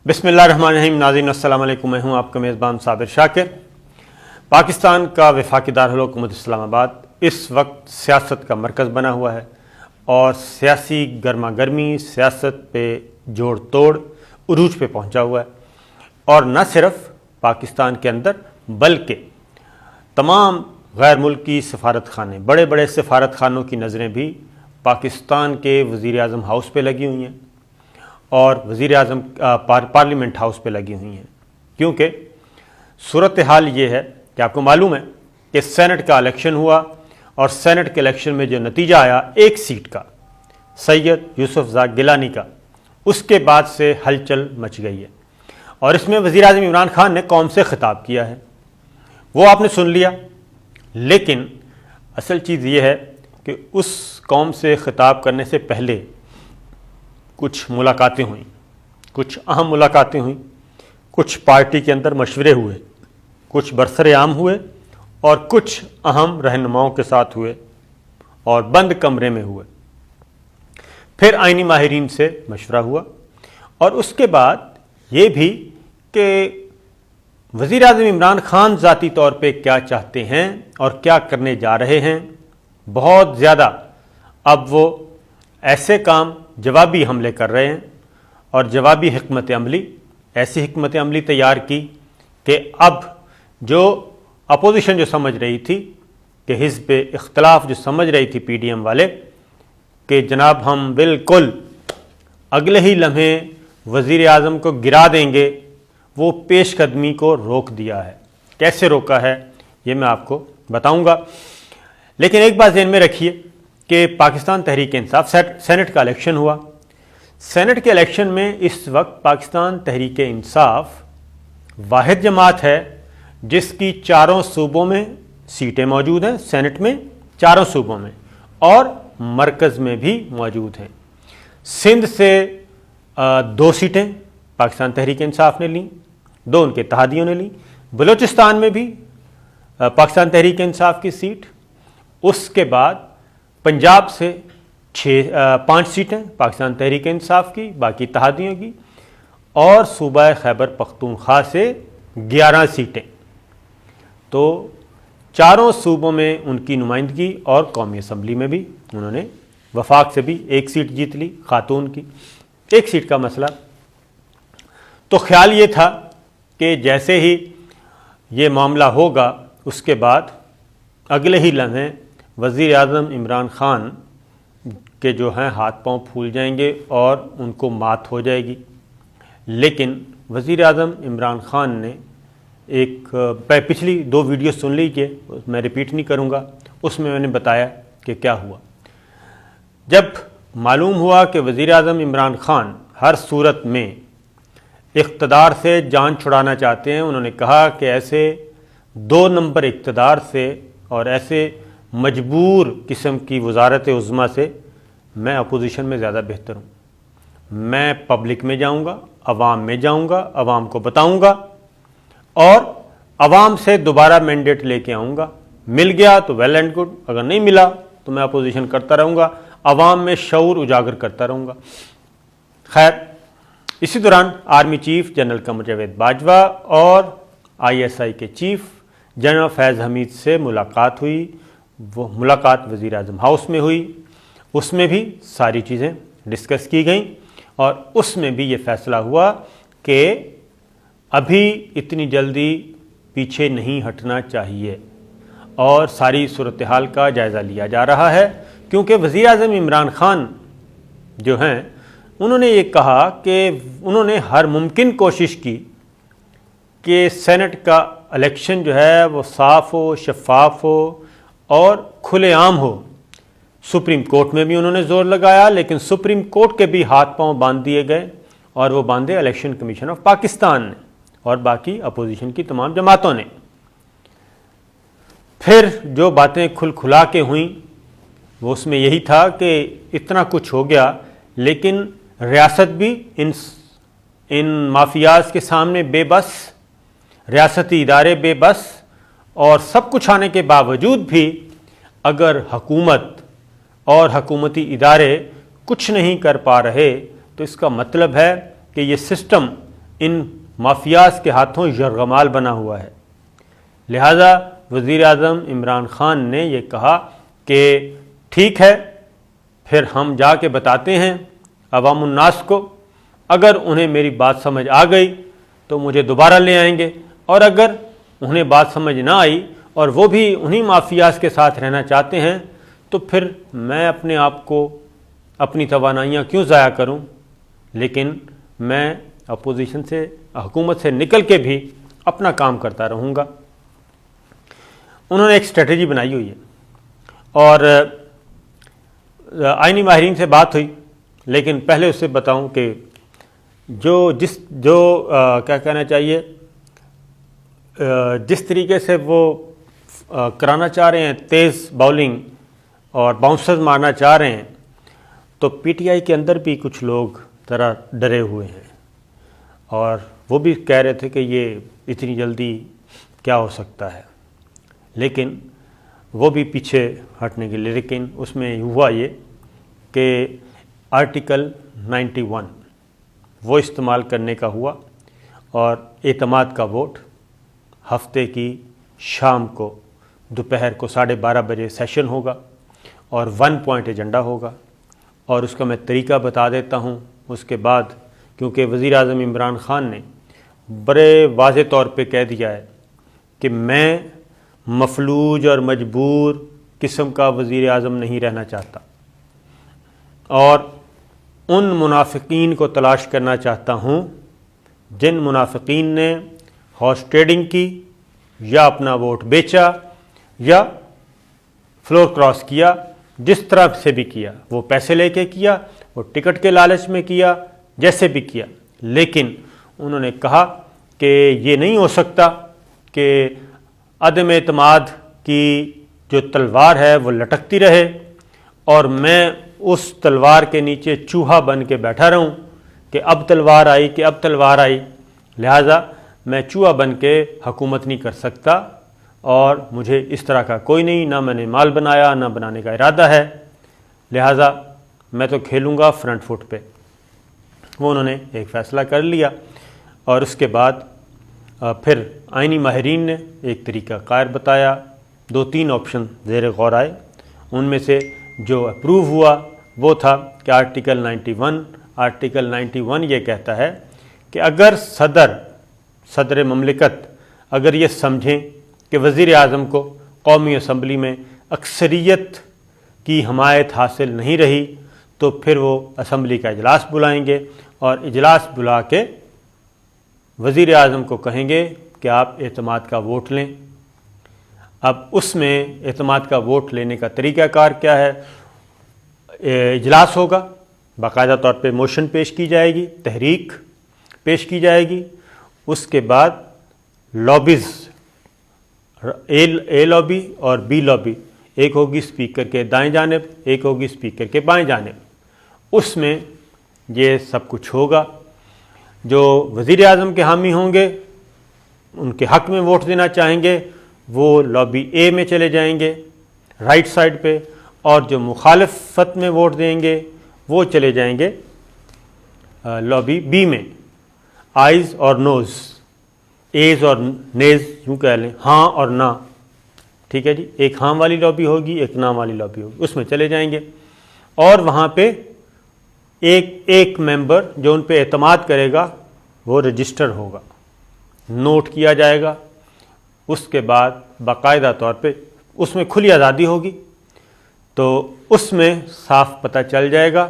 بسم اللہ الرحمن الرحیم. ناظرین السلام علیکم. میں ہوں آپ کا میزبان صابر شاکر. پاکستان کا وفاقی دارالحکومت اسلام آباد اس وقت سیاست کا مرکز بنا ہوا ہے اور سیاسی گرما گرمی، سیاست پہ جوڑ توڑ عروج پہ پہنچا ہوا ہے. اور نہ صرف پاکستان کے اندر بلکہ تمام غیر ملکی سفارت خانے، بڑے بڑے سفارت خانوں کی نظریں بھی پاکستان کے وزیر اعظم ہاؤس پہ لگی ہوئی ہیں اور وزیر اعظم پارلیمنٹ ہاؤس پہ لگی ہوئی ہیں، کیونکہ صورتحال یہ ہے کہ آپ کو معلوم ہے کہ سینٹ کا الیکشن ہوا اور سینٹ کے الیکشن میں جو نتیجہ آیا ایک سیٹ کا، سید یوسف زائی گیلانی کا، اس کے بعد سے ہلچل مچ گئی ہے. اور اس میں وزیر اعظم عمران خان نے قوم سے خطاب کیا ہے، وہ آپ نے سن لیا. لیکن اصل چیز یہ ہے کہ اس قوم سے خطاب کرنے سے پہلے کچھ ملاقاتیں ہوئیں، کچھ اہم ملاقاتیں ہوئیں، کچھ پارٹی کے اندر مشورے ہوئے، کچھ برسر عام ہوئے اور کچھ اہم رہنماؤں کے ساتھ ہوئے اور بند کمرے میں ہوئے. پھر آئینی ماہرین سے مشورہ ہوا اور اس کے بعد یہ بھی کہ وزیر اعظم عمران خان ذاتی طور پہ کیا چاہتے ہیں اور کیا کرنے جا رہے ہیں. بہت زیادہ اب وہ ایسے کام، جوابی حملے کر رہے ہیں اور جوابی حکمت عملی، ایسی حکمت عملی تیار کی کہ اب جو اپوزیشن جو سمجھ رہی تھی کہ حزب اختلاف جو سمجھ رہی تھی پی ڈی ایم والے کہ جناب ہم بالکل اگلے ہی لمحے وزیر اعظم کو گرا دیں گے، وہ پیش قدمی کو روک دیا ہے. کیسے روکا ہے یہ میں آپ کو بتاؤں گا. لیکن ایک بات ذہن میں رکھیے کہ پاکستان تحریک انصاف سینٹ کا الیکشن ہوا. سینٹ کے الیکشن میں اس وقت پاکستان تحریک انصاف واحد جماعت ہے جس کی چاروں صوبوں میں سیٹیں موجود ہیں، سینٹ میں چاروں صوبوں میں اور مرکز میں بھی موجود ہیں. سندھ سے 2 سیٹیں پاکستان تحریک انصاف نے لیں، 2 ان کے اتحادیوں نے لیں. بلوچستان میں بھی پاکستان تحریک انصاف کی سیٹ. اس کے بعد پنجاب سے 5 سیٹیں پاکستان تحریک انصاف کی، باقی اتحادیوں کی، اور صوبہ خیبر پختونخوا سے 11 سیٹیں. تو چاروں صوبوں میں ان کی نمائندگی اور قومی اسمبلی میں بھی انہوں نے وفاق سے بھی 1 سیٹ جیت لی، خاتون کی 1 سیٹ کا مسئلہ. تو خیال یہ تھا کہ جیسے ہی یہ معاملہ ہوگا اس کے بعد اگلے ہی لمحے وزیر اعظم عمران خان کے جو ہیں ہاتھ پاؤں پھول جائیں گے اور ان کو مات ہو جائے گی. لیکن وزیر اعظم عمران خان نے پچھلی 2 ویڈیو سن لیجیے، میں ریپیٹ نہیں کروں گا. اس میں نے بتایا کہ کیا ہوا. جب معلوم ہوا کہ وزیر اعظم عمران خان ہر صورت میں اقتدار سے جان چھڑانا چاہتے ہیں، انہوں نے کہا کہ ایسے 2 نمبر اقتدار سے اور ایسے مجبور قسم کی وزارت عظمیٰ سے میں اپوزیشن میں زیادہ بہتر ہوں. میں پبلک میں جاؤں گا، عوام میں جاؤں گا، عوام کو بتاؤں گا اور عوام سے دوبارہ مینڈیٹ لے کے آؤں گا. مل گیا تو ویل اینڈ گڈ، اگر نہیں ملا تو میں اپوزیشن کرتا رہوں گا، عوام میں شعور اجاگر کرتا رہوں گا. خیر، اسی دوران army chief general Qamar Javed Bajwa اور ISI کے چیف جنرل فیض حمید سے ملاقات ہوئی. وہ ملاقات وزیر اعظم ہاؤس میں ہوئی. اس میں بھی ساری چیزیں ڈسکس کی گئیں اور اس میں بھی یہ فیصلہ ہوا کہ ابھی اتنی جلدی پیچھے نہیں ہٹنا چاہیے اور ساری صورتحال کا جائزہ لیا جا رہا ہے. کیونکہ وزیر اعظم عمران خان جو ہیں انہوں نے یہ کہا کہ انہوں نے ہر ممکن کوشش کی کہ سینٹ کا الیکشن جو ہے وہ صاف ہو، شفاف ہو اور کھلے عام ہو. سپریم کورٹ میں بھی انہوں نے زور لگایا، لیکن سپریم کورٹ کے بھی ہاتھ پاؤں باندھ دیے گئے اور وہ باندھے الیکشن کمیشن آف پاکستان نے اور باقی اپوزیشن کی تمام جماعتوں نے. پھر جو باتیں کھلا کے ہوئیں وہ اس میں یہی تھا کہ اتنا کچھ ہو گیا لیکن ریاست بھی ان مافیاز کے سامنے بے بس، ریاستی ادارے بے بس، اور سب کچھ آنے کے باوجود بھی اگر حکومت اور حکومتی ادارے کچھ نہیں کر پا رہے تو اس کا مطلب ہے کہ یہ سسٹم ان مافیاز کے ہاتھوں یرغمال بنا ہوا ہے۔ لہذا وزیر اعظم عمران خان نے یہ کہا کہ ٹھیک ہے، پھر ہم جا کے بتاتے ہیں عوام الناس کو، اگر انہیں میری بات سمجھ آ گئی تو مجھے دوبارہ لے آئیں گے، اور اگر انہیں بات سمجھ نہ آئی اور وہ بھی انہی مافیاز کے ساتھ رہنا چاہتے ہیں تو پھر میں اپنے آپ کو، اپنی توانائیاں کیوں ضائع کروں، لیکن میں اپوزیشن سے، حکومت سے نکل کے بھی اپنا کام کرتا رہوں گا۔ انہوں نے ایک اسٹریٹجی بنائی ہوئی ہے، اور آئینی ماہرین سے بات ہوئی، لیکن پہلے اس سے بتاؤں کہ کیا کہنا چاہیے، جس طریقے سے وہ کرانا چاہ رہے ہیں تیز باؤلنگ اور باؤنسرز مارنا چاہ رہے ہیں، تو پی ٹی آئی کے اندر بھی کچھ لوگ ذرا ڈرے ہوئے ہیں، اور وہ بھی کہہ رہے تھے کہ یہ اتنی جلدی کیا ہو سکتا ہے، لیکن وہ بھی پیچھے ہٹنے کے لیے، لیکن اس میں ہوا یہ کہ آرٹیکل 91 وہ استعمال کرنے کا ہوا، اور اعتماد کا ووٹ ہفتے کی شام کو دوپہر کو 12:30 بجے سیشن ہوگا، اور 1 پوائنٹ ایجنڈا ہوگا، اور اس کا میں طریقہ بتا دیتا ہوں۔ اس کے بعد کیونکہ وزیر اعظم عمران خان نے بڑے واضح طور پہ کہہ دیا ہے کہ میں مفلوج اور مجبور قسم کا وزیر اعظم نہیں رہنا چاہتا، اور ان منافقین کو تلاش کرنا چاہتا ہوں جن منافقین نے ہارس ٹریڈنگ کی، یا اپنا ووٹ بیچا، یا فلور کراس کیا، جس طرح سے بھی کیا، وہ پیسے لے کے کیا، وہ ٹکٹ کے لالچ میں کیا، جیسے بھی کیا، لیکن انہوں نے کہا کہ یہ نہیں ہو سکتا کہ عدم اعتماد کی جو تلوار ہے وہ لٹکتی رہے اور میں اس تلوار کے نیچے چوہا بن کے بیٹھا رہوں کہ اب تلوار آئی، کہ اب تلوار آئی، لہٰذا میں چوہا بن کے حکومت نہیں کر سکتا، اور مجھے اس طرح کا کوئی نہیں، نہ میں نے مال بنایا، نہ بنانے کا ارادہ ہے، لہٰذا میں تو کھیلوں گا فرنٹ فٹ پہ۔ وہ انہوں نے ایک فیصلہ کر لیا، اور اس کے بعد پھر آئینی ماہرین نے ایک طریقہ کار بتایا، 2-3 آپشن زیر غور آئے، ان میں سے جو اپروو ہوا وہ تھا کہ آرٹیکل 91 یہ کہتا ہے کہ اگر صدر مملکت اگر یہ سمجھیں کہ وزیر اعظم کو قومی اسمبلی میں اکثریت کی حمایت حاصل نہیں رہی تو پھر وہ اسمبلی کا اجلاس بلائیں گے، اور اجلاس بلا کے وزیر اعظم کو کہیں گے کہ آپ اعتماد کا ووٹ لیں۔ اب اس میں اعتماد کا ووٹ لینے کا طریقہ کار کیا ہے؟ اجلاس ہوگا، باقاعدہ طور پہ موشن پیش کی جائے گی، تحریک پیش کی جائے گی، اس کے بعد لابیز، اے لابی اور بی لابی، ایک ہوگی اسپیکر کے دائیں جانب، ایک ہوگی اسپیکر کے بائیں جانب، اس میں یہ سب کچھ ہوگا۔ جو وزیر اعظم کے حامی ہوں گے، ان کے حق میں ووٹ دینا چاہیں گے، وہ لابی اے میں چلے جائیں گے رائٹ سائڈ پہ، اور جو مخالفت میں ووٹ دیں گے وہ چلے جائیں گے لابی بی میں، آئیز اور نوز، ایز اور نیز یوں کہہ لیں، ہاں اور نہ، ٹھیک ہے جی، ایک ہاں والی لابی ہوگی، ایک نہ والی لابی ہوگی، اس میں چلے جائیں گے، اور وہاں پہ ایک ممبر جو ان پہ اعتماد کرے گا وہ رجسٹر ہوگا، نوٹ کیا جائے گا، اس کے بعد باقاعدہ طور پہ اس میں کھلی آزادی ہوگی، تو اس میں صاف پتہ چل جائے گا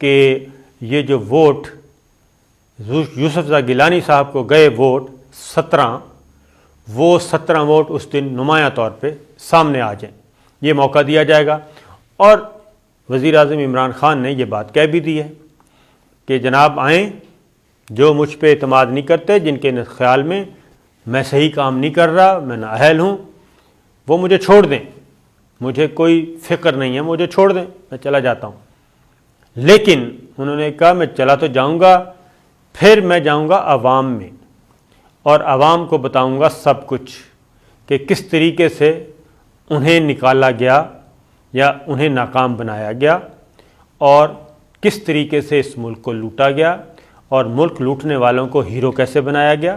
کہ یہ جو ووٹ یوسف رضا گیلانی صاحب کو گئے ووٹ 17، وہ 17 ووٹ اس دن نمایاں طور پہ سامنے آ جائیں، یہ موقع دیا جائے گا۔ اور وزیر اعظم عمران خان نے یہ بات کہہ بھی دی ہے کہ جناب آئیں، جو مجھ پہ اعتماد نہیں کرتے، جن کے خیال میں میں صحیح کام نہیں کر رہا، میں نااہل ہوں، وہ مجھے چھوڑ دیں، مجھے کوئی فکر نہیں ہے، مجھے چھوڑ دیں، میں چلا جاتا ہوں۔ لیکن انہوں نے کہا میں چلا تو جاؤں گا، پھر میں جاؤں گا عوام میں، اور عوام کو بتاؤں گا سب کچھ کہ کس طریقے سے انہیں نکالا گیا یا انہیں ناکام بنایا گیا، اور کس طریقے سے اس ملک کو لوٹا گیا، اور ملک لوٹنے والوں کو ہیرو کیسے بنایا گیا،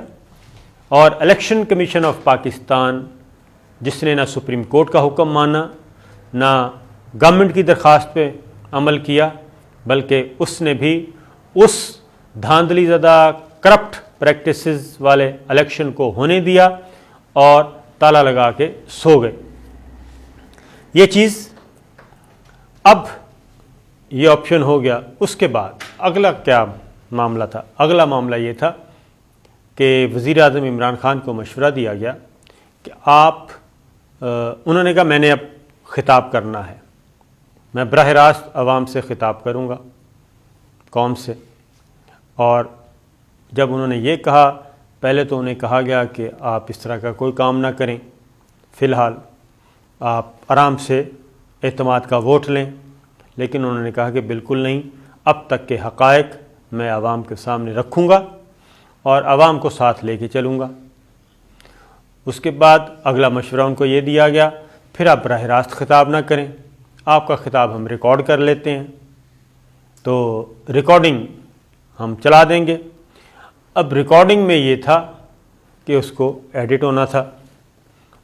اور الیکشن کمیشن آف پاکستان جس نے نہ سپریم کورٹ کا حکم مانا، نہ گورنمنٹ کی درخواست پہ عمل کیا، بلکہ اس نے بھی اس دھاندلی زدہ کرپٹ پریکٹسز والے الیکشن کو ہونے دیا اور تالا لگا کے سو گئے۔ یہ چیز اب یہ آپشن ہو گیا۔ اس کے بعد اگلا کیا معاملہ تھا؟ اگلا معاملہ یہ تھا کہ وزیر اعظم عمران خان کو مشورہ دیا گیا کہ انہوں نے کہا میں نے اب خطاب کرنا ہے، میں براہ راست عوام سے خطاب کروں گا، قوم سے۔ اور جب انہوں نے یہ کہا، پہلے تو انہیں کہا گیا کہ آپ اس طرح کا کوئی کام نہ کریں، فی الحال آپ آرام سے اعتماد کا ووٹ لیں، لیکن انہوں نے کہا کہ بالکل نہیں، اب تک کے حقائق میں عوام کے سامنے رکھوں گا اور عوام کو ساتھ لے کے چلوں گا۔ اس کے بعد اگلا مشورہ ان کو یہ دیا گیا پھر آپ براہ راست خطاب نہ کریں، آپ کا خطاب ہم ریکارڈ کر لیتے ہیں، تو ریکارڈنگ ہم چلا دیں گے۔ اب ریکارڈنگ میں یہ تھا کہ اس کو ایڈٹ ہونا تھا۔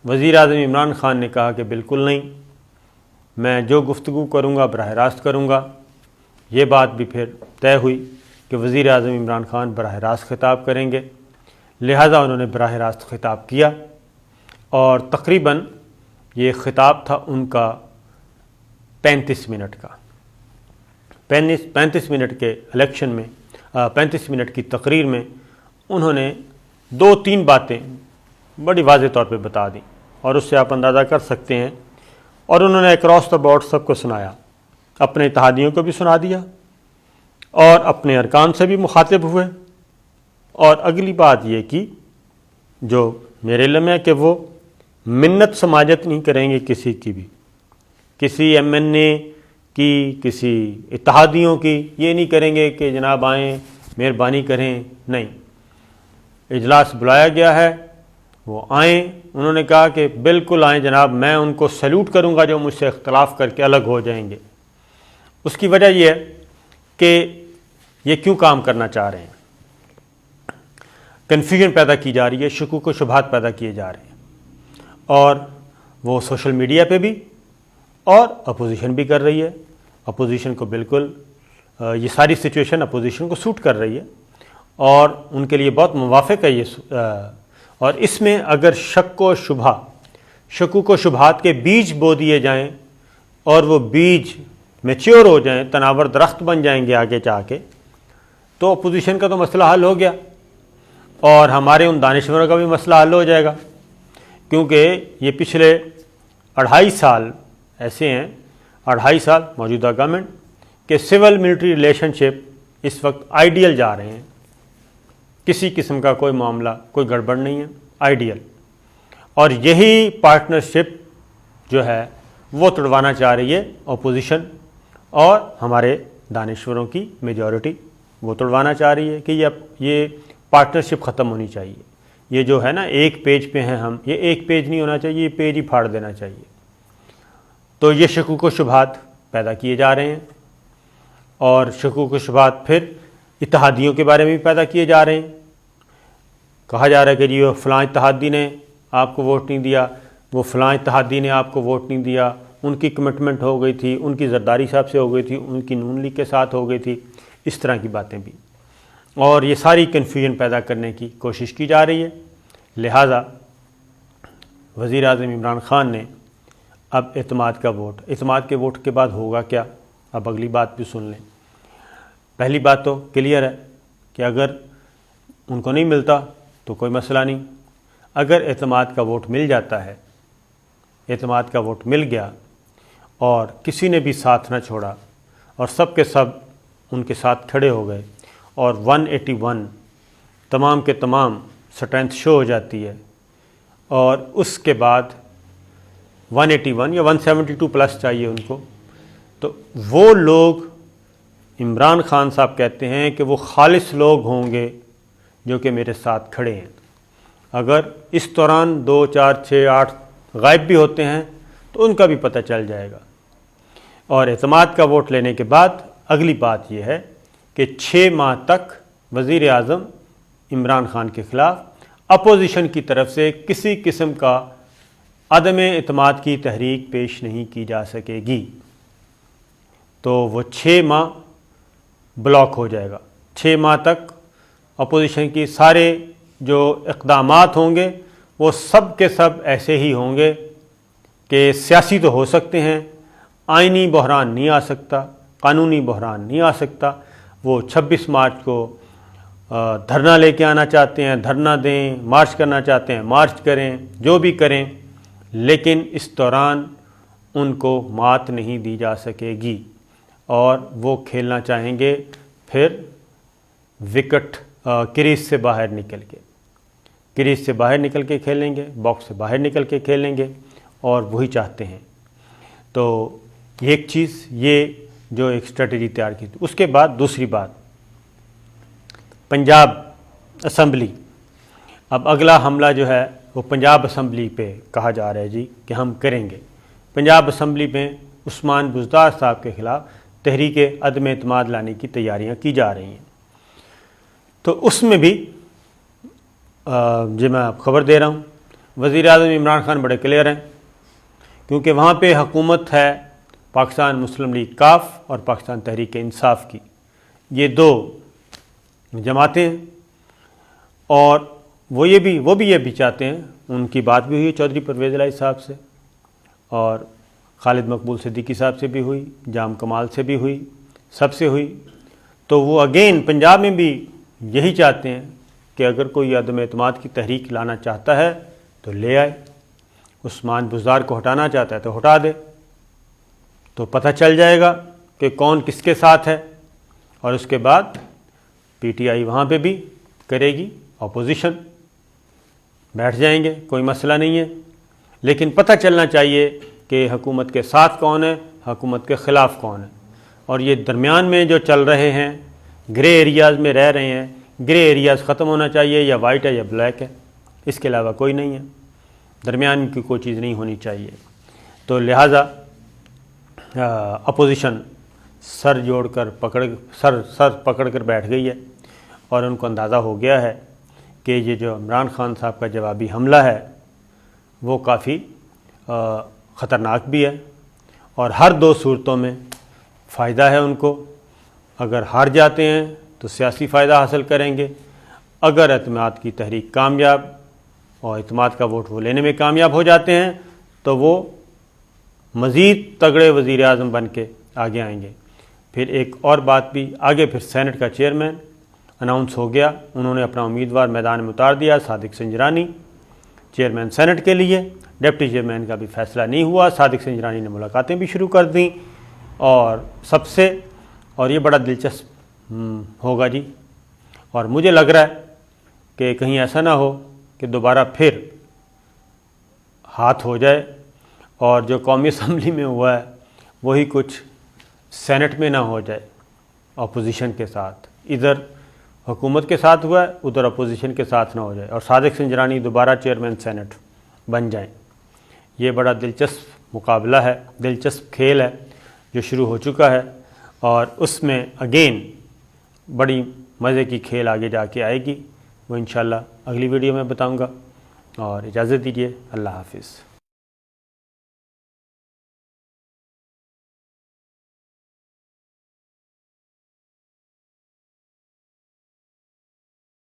وزیر اعظم عمران خان نے کہا کہ بالکل نہیں، میں جو گفتگو کروں گا براہ راست کروں گا۔ یہ بات بھی پھر طے ہوئی کہ وزیر اعظم عمران خان براہ راست خطاب کریں گے، لہٰذا انہوں نے براہ راست خطاب کیا، اور تقریباً یہ خطاب تھا ان کا 35 منٹ کا۔ 35 منٹ کے الیکشن میں 35 منٹ کی تقریر میں انہوں نے 2-3 باتیں بڑی واضح طور پہ بتا دیں، اور اس سے آپ اندازہ کر سکتے ہیں۔ اور انہوں نے اکراس دا بورڈ سب کو سنایا، اپنے اتحادیوں کو بھی سنا دیا اور اپنے ارکان سے بھی مخاطب ہوئے، اور اگلی بات یہ کی جو میرے علم ہے کہ وہ منت سماجت نہیں کریں گے کسی کی بھی، کسی ایم این اے کی، کسی اتحادیوں کی، یہ نہیں کریں گے کہ جناب آئیں مہربانی کریں، نہیں، اجلاس بلایا گیا ہے وہ آئیں۔ انہوں نے کہا کہ بالکل آئیں جناب، میں ان کو سیلوٹ کروں گا جو مجھ سے اختلاف کر کے الگ ہو جائیں گے۔ اس کی وجہ یہ ہے کہ یہ کیوں کام کرنا چاہ رہے ہیں، کنفیوژن پیدا کی جا رہی ہے، شکوک و شبہات پیدا کیے جا رہے ہیں، اور وہ سوشل میڈیا پہ بھی اور اپوزیشن بھی کر رہی ہے۔ اپوزیشن کو بالکل یہ ساری سچویشن اپوزیشن کو سوٹ کر رہی ہے اور ان کے لیے بہت موافق ہے یہ۔ اور اس میں اگر شکوک و شبہات کے بیج بو دیے جائیں اور وہ بیج میچیور ہو جائیں، تناور درخت بن جائیں گے آگے جا کے، تو اپوزیشن کا تو مسئلہ حل ہو گیا اور ہمارے ان دانشوروں کا بھی مسئلہ حل ہو جائے گا، کیونکہ یہ پچھلے 2.5 سال ایسے ہیں، 2.5 سال موجودہ گورنمنٹ کہ سول ملٹری ریلیشن شپ اس وقت آئیڈیل جا رہے ہیں، کسی قسم کا کوئی معاملہ، کوئی گڑبڑ نہیں ہے، آئیڈیل۔ اور یہی پارٹنرشپ جو ہے وہ توڑوانا چاہ رہی ہے اپوزیشن، اور ہمارے دانشوروں کی میجورٹی وہ توڑوانا چاہ رہی ہے کہ یہ پارٹنرشپ ختم ہونی چاہیے۔ یہ جو ہے نا ایک پیج پہ ہیں ہم، یہ ایک پیج نہیں ہونا چاہیے، یہ پیج ہی پھاڑ دینا چاہیے۔ تو یہ شکوک و شبہات پیدا کیے جا رہے ہیں، اور شکوک و شبہات پھر اتحادیوں کے بارے میں بھی پیدا کیے جا رہے ہیں۔ کہا جا رہا ہے کہ جی وہ فلاں اتحادی نے آپ کو ووٹ نہیں دیا، وہ فلاں اتحادی نے آپ کو ووٹ نہیں دیا، ان کی کمٹمنٹ ہو گئی تھی، ان کی زرداری صاحب سے ہو گئی تھی، ان کی نون لیگ کے ساتھ ہو گئی تھی، اس طرح کی باتیں بھی، اور یہ ساری کنفیوژن پیدا کرنے کی کوشش کی جا رہی ہے۔ لہٰذا وزیر اعظم عمران خان نے اب اعتماد کے ووٹ کے بعد ہوگا کیا، اب اگلی بات بھی سن لیں۔ پہلی بات تو کلیئر ہے کہ اگر ان کو نہیں ملتا تو کوئی مسئلہ نہیں، اگر اعتماد کا ووٹ مل جاتا ہے، اعتماد کا ووٹ مل گیا اور کسی نے بھی ساتھ نہ چھوڑا اور سب کے سب ان کے ساتھ کھڑے ہو گئے اور 181 تمام کے تمام اسٹرینتھ شو ہو جاتی ہے، اور اس کے بعد 181 یا 172 پلس چاہیے ان کو، تو وہ لوگ عمران خان صاحب کہتے ہیں کہ وہ خالص لوگ ہوں گے جو کہ میرے ساتھ کھڑے ہیں۔ اگر اس دوران 2 4 6 8 غائب بھی ہوتے ہیں تو ان کا بھی پتہ چل جائے گا۔ اور اعتماد کا ووٹ لینے کے بعد اگلی بات یہ ہے کہ 6 ماہ تک وزیر اعظم عمران خان کے خلاف اپوزیشن کی طرف سے کسی قسم کا عدم اعتماد کی تحریک پیش نہیں کی جا سکے گی، تو وہ 6 ماہ بلاک ہو جائے گا۔ 6 ماہ تک اپوزیشن کی سارے جو اقدامات ہوں گے وہ سب کے سب ایسے ہی ہوں گے کہ سیاسی تو ہو سکتے ہیں، آئینی بحران نہیں آ سکتا، قانونی بحران نہیں آ سکتا۔ وہ 26 مارچ کو دھرنا لے کے آنا چاہتے ہیں، دھرنا دیں، مارچ کرنا چاہتے ہیں، مارچ کریں، جو بھی کریں، لیکن اس دوران ان کو مات نہیں دی جا سکے گی اور وہ کھیلنا چاہیں گے پھر وکٹ کریز سے باہر نکل کے، کریز سے باہر نکل کے کھیلیں گے، باکس سے باہر نکل کے کھیلیں گے، اور وہی چاہتے ہیں۔ تو ایک چیز یہ جو ایک اسٹریٹجی تیار کی تھی۔ اس کے بعد دوسری بات، پنجاب اسمبلی، اب اگلا حملہ جو ہے وہ پنجاب اسمبلی پہ کہا جا رہا ہے جی کہ ہم کریں گے۔ پنجاب اسمبلی میں عثمان بزدار صاحب کے خلاف تحریک عدم اعتماد لانے کی تیاریاں کی جا رہی ہیں، تو اس میں بھی میں آپ خبر دے رہا ہوں، وزیر اعظم عمران خان بڑے کلیئر ہیں، کیونکہ وہاں پہ حکومت ہے پاکستان مسلم لیگ کاف اور پاکستان تحریک انصاف کی، یہ 2 جماعتیں ہیں، اور وہ بھی یہ بھی چاہتے ہیں، ان کی بات بھی ہوئی چودھری پرویز الہی صاحب سے، اور خالد مقبول صدیقی صاحب سے بھی ہوئی، جام کمال سے بھی ہوئی، سب سے ہوئی، تو وہ اگین پنجاب میں بھی یہی چاہتے ہیں کہ اگر کوئی عدم اعتماد کی تحریک لانا چاہتا ہے تو لے آئے، عثمان بزدار کو ہٹانا چاہتا ہے تو ہٹا دے، تو پتہ چل جائے گا کہ کون کس کے ساتھ ہے، اور اس کے بعد پی ٹی آئی وہاں پہ بھی کرے گی اپوزیشن، بیٹھ جائیں گے، کوئی مسئلہ نہیں ہے، لیکن پتہ چلنا چاہیے کہ حکومت کے ساتھ کون ہے، حکومت کے خلاف کون ہے، اور یہ درمیان میں جو چل رہے ہیں، گرے ایریاز میں رہ رہے ہیں، گرے ایریاز ختم ہونا چاہیے، یا وائٹ ہے یا بلیک ہے، اس کے علاوہ کوئی نہیں ہے، درمیان کی کوئی چیز نہیں ہونی چاہیے۔ تو لہٰذا اپوزیشن سر جوڑ کر سر پکڑ کر بیٹھ گئی ہے، اور ان کو اندازہ ہو گیا ہے کہ یہ جو عمران خان صاحب کا جوابی حملہ ہے وہ کافی خطرناک بھی ہے، اور ہر 2 صورتوں میں فائدہ ہے ان کو۔ اگر ہار جاتے ہیں تو سیاسی فائدہ حاصل کریں گے، اگر اعتماد کی تحریک کامیاب اور اعتماد کا ووٹ وہ لینے میں کامیاب ہو جاتے ہیں تو وہ مزید تگڑے وزیر اعظم بن کے آگے آئیں گے۔ پھر ایک اور بات بھی، آگے پھر سینٹ کا چیئرمین اناؤنس ہو گیا، انہوں نے اپنا امیدوار میدان میں اتار دیا، صادق سنجرانی چیئرمین سینٹ کے لیے۔ ڈپٹی چیئرمین کا بھی فیصلہ نہیں ہوا، صادق سنجرانی نے ملاقاتیں بھی شروع کر دیں، اور یہ بڑا دلچسپ ہوگا جی، اور مجھے لگ رہا ہے کہ کہیں ایسا نہ ہو کہ دوبارہ پھر ہاتھ ہو جائے، اور جو قومی اسمبلی میں ہوا ہے وہی کچھ سینٹ میں نہ ہو جائے اپوزیشن کے ساتھ، ادھر حکومت کے ساتھ ہوا ہے، ادھر اپوزیشن کے ساتھ نہ ہو جائے، اور صادق سنجرانی دوبارہ چیئرمین سینٹ بن جائیں۔ یہ بڑا دلچسپ مقابلہ ہے، دلچسپ کھیل ہے جو شروع ہو چکا ہے، اور اس میں اگین بڑی مزے کی کھیل آگے جا کے آئے گی، وہ انشاءاللہ اگلی ویڈیو میں بتاؤں گا، اور اجازت دیجیے، اللہ حافظ۔